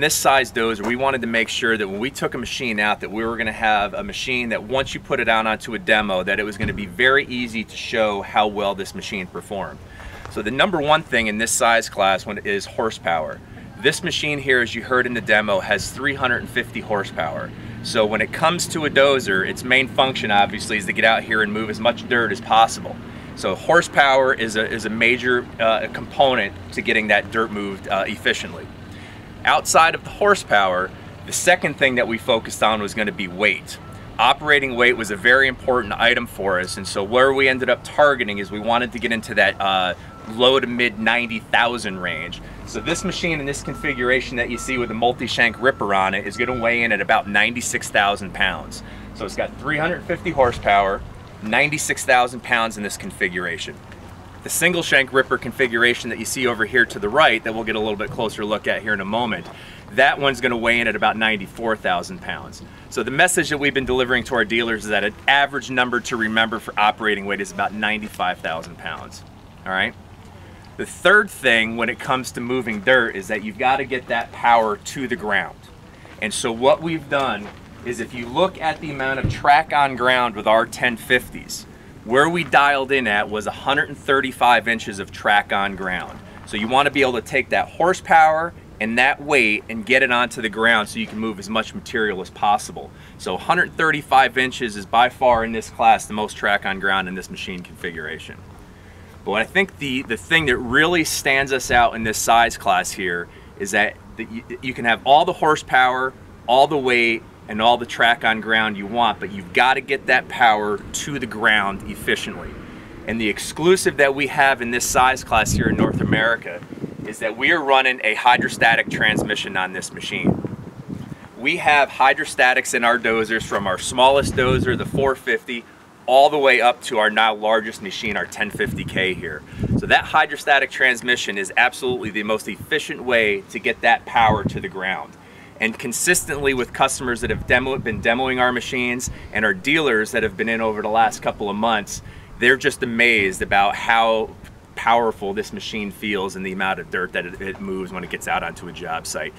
this size dozer, we wanted to make sure that when we took a machine out, that we were going to have a machine that once you put it out onto a demo, that it was going to be very easy to show how well this machine performed. So the number one thing in this size class is horsepower. This machine here, as you heard in the demo, has 350 horsepower. So when it comes to a dozer, its main function obviously is to get out here and move as much dirt as possible. So horsepower is a major component to getting that dirt moved efficiently. Outside of the horsepower, the second thing that we focused on was going to be weight. Operating weight was a very important item for us, and so where we ended up targeting is we wanted to get into that low to mid 90,000 range. So this machine in this configuration that you see with the multi-shank ripper on it is going to weigh in at about 96,000 pounds. So it's got 350 horsepower, 96,000 pounds in this configuration. The single shank ripper configuration that you see over here to the right, that we'll get a little bit closer look at here in a moment, that one's going to weigh in at about 94,000 pounds. So the message that we've been delivering to our dealers is that an average number to remember for operating weight is about 95,000 pounds. All right. The third thing when it comes to moving dirt is that you've got to get that power to the ground. And so what we've done is, if you look at the amount of track on ground with our 1050s, where we dialed in at was 135 inches of track on ground. So you want to be able to take that horsepower and that weight and get it onto the ground so you can move as much material as possible. So 135 inches is by far in this class the most track on ground in this machine configuration. But I think the thing that really stands us out in this size class here is that you can have all the horsepower, all the weight, and all the track on ground you want, but you've got to get that power to the ground efficiently. And the exclusive that we have in this size class here in North America is that we are running a hydrostatic transmission on this machine. We have hydrostatics in our dozers, from our smallest dozer, the 450, all the way up to our now largest machine, our 1050K here. So that hydrostatic transmission is absolutely the most efficient way to get that power to the ground. And consistently with customers that have been demoing our machines, and our dealers that have been in over the last couple of months, they're just amazed about how powerful this machine feels and the amount of dirt that it moves when it gets out onto a job site.